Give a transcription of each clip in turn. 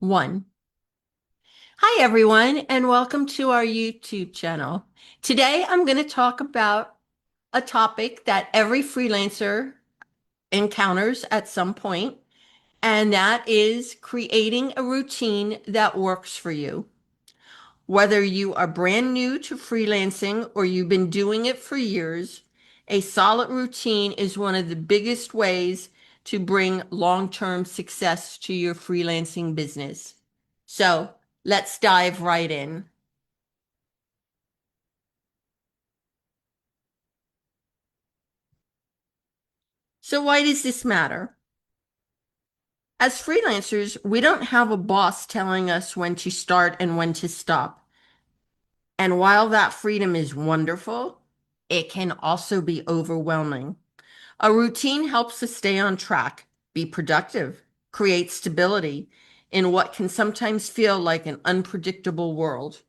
One. Hi, everyone, and welcome to our YouTube channel. Today, I'm going to talk about a topic that every freelancer encounters at some point, and that is creating a routine that works for you. Whether you are brand new to freelancing or you've been doing it for years, a solid routine is one of the biggest ways to bring long-term success to your freelancing business. So let's dive right in. So why does this matter? As freelancers, we don't have a boss telling us when to start and when to stop. And while that freedom is wonderful, it can also be overwhelming. A routine helps us stay on track, be productive, create stability in what can sometimes feel like an unpredictable world.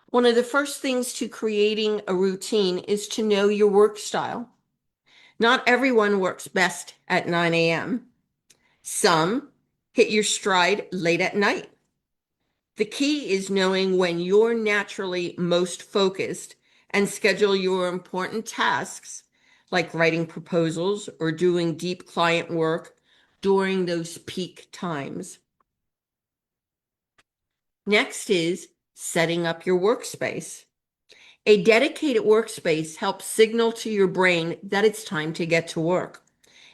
One of the first things to creating a routine is to know your work style. Not everyone works best at 9 a.m. Some hit your stride late at night. The key is knowing when you're naturally most focused and schedule your important tasks, like writing proposals or doing deep client work during those peak times. Next is setting up your workspace. A dedicated workspace helps signal to your brain that it's time to get to work.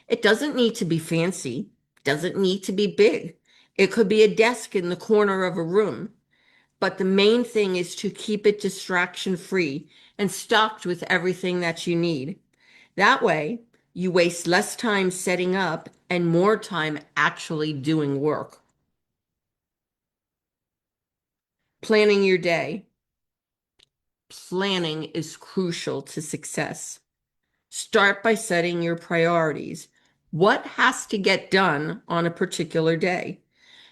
It doesn't need to be fancy, doesn't need to be big. It could be a desk in the corner of a room. But the main thing is to keep it distraction free and stocked with everything that you need. That way, you waste less time setting up and more time actually doing work. Planning your day. Planning is crucial to success. Start by setting your priorities. What has to get done on a particular day?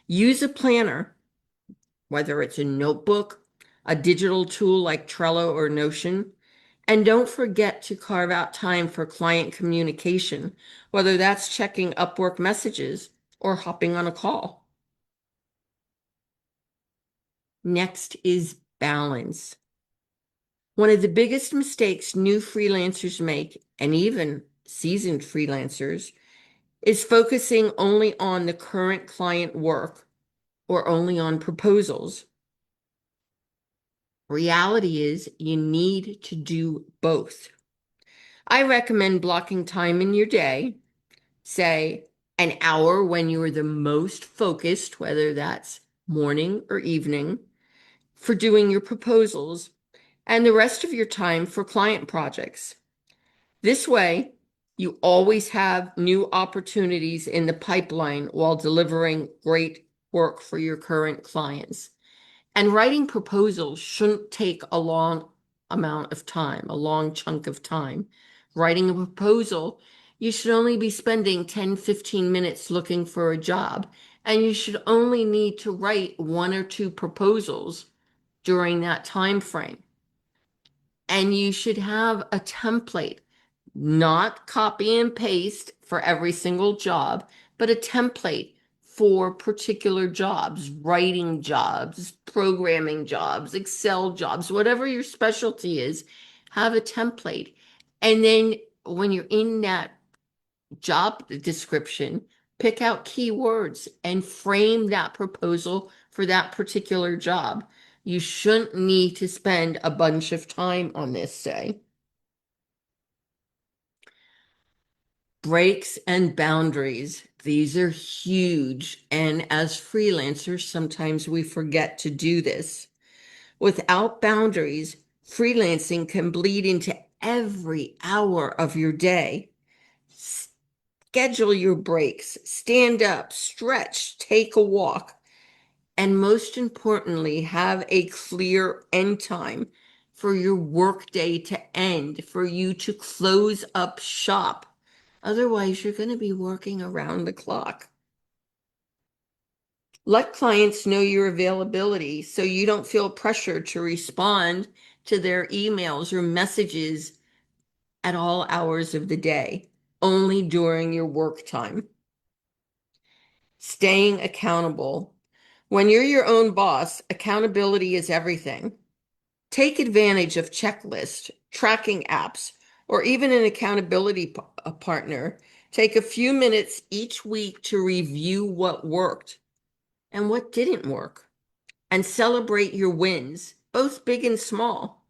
Use a planner, whether it's a notebook, a digital tool like Trello or Notion. And don't forget to carve out time for client communication, whether that's checking Upwork messages or hopping on a call. Next is balance. One of the biggest mistakes new freelancers make, and even seasoned freelancers, is focusing only on the current client work or only on proposals. Reality is you need to do both. I recommend blocking time in your day, say an hour when you are the most focused, whether that's morning or evening, for doing your proposals, and the rest of your time for client projects. This way, you always have new opportunities in the pipeline while delivering great work for your current clients. And writing proposals shouldn't take a long amount of time, a long chunk of time. Writing a proposal, you should only be spending 10, 15 minutes looking for a job, and you should only need to write one or two proposals during that time frame. And you should have a template, not copy and paste for every single job, but a template for particular jobs, writing jobs, programming jobs, Excel jobs, whatever your specialty is, have a template. And then when you're in that job description, pick out keywords and frame that proposal for that particular job. You shouldn't need to spend a bunch of time on this, say. Breaks and boundaries. These are huge. And as freelancers, sometimes we forget to do this. Without boundaries, freelancing can bleed into every hour of your day. Schedule your breaks, stand up, stretch, take a walk, and most importantly, have a clear end time for your workday to end, for you to close up shop. Otherwise, you're going to be working around the clock. Let clients know your availability so you don't feel pressured to respond to their emails or messages at all hours of the day, only during your work time. Staying accountable. When you're your own boss, accountability is everything. Take advantage of checklists, tracking apps, or even an accountability partner. Take a few minutes each week to review what worked and what didn't work, and celebrate your wins, both big and small.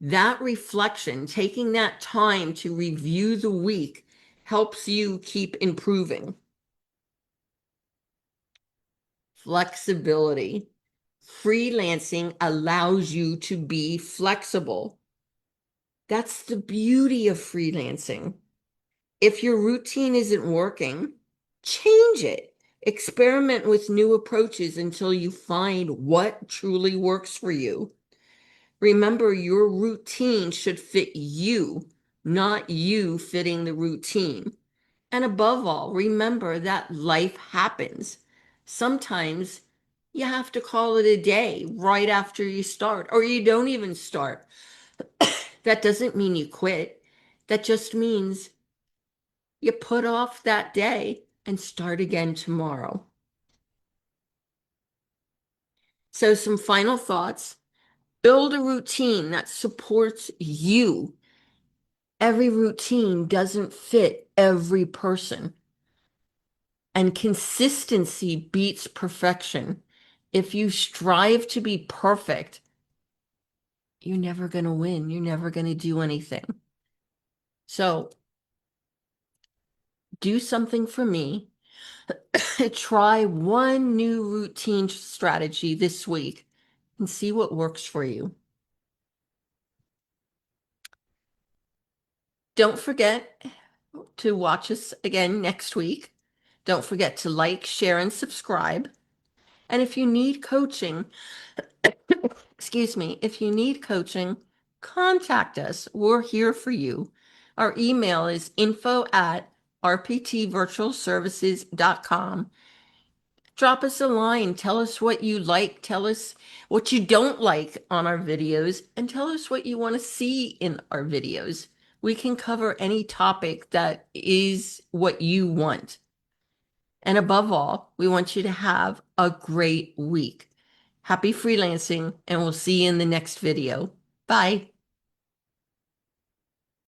That reflection, taking that time to review the week, helps you keep improving. Flexibility. Freelancing allows you to be flexible. That's the beauty of freelancing. If your routine isn't working, change it. Experiment with new approaches until you find what truly works for you. Remember, your routine should fit you, not you fitting the routine. And above all, remember that life happens. Sometimes you have to call it a day right after you start, or you don't even start. That doesn't mean you quit. That just means you put off that day and start again tomorrow. So, some final thoughts. Build a routine that supports you. Every routine doesn't fit every person. And consistency beats perfection. If you strive to be perfect, you're never going to win. You're never going to do anything. So do something for me. Try one new routine strategy this week and see what works for you. Don't forget to watch us again next week. Don't forget to like, share, and subscribe. And if you need coaching, excuse me, if you need coaching, contact us. We're here for you. Our email is info@rptvirtualservices.com. Drop us a line. Tell us what you like. Tell us what you don't like on our videos, and tell us what you want to see in our videos. We can cover any topic that is what you want. And above all, we want you to have a great week. Happy freelancing, and we'll see you in the next video. Bye.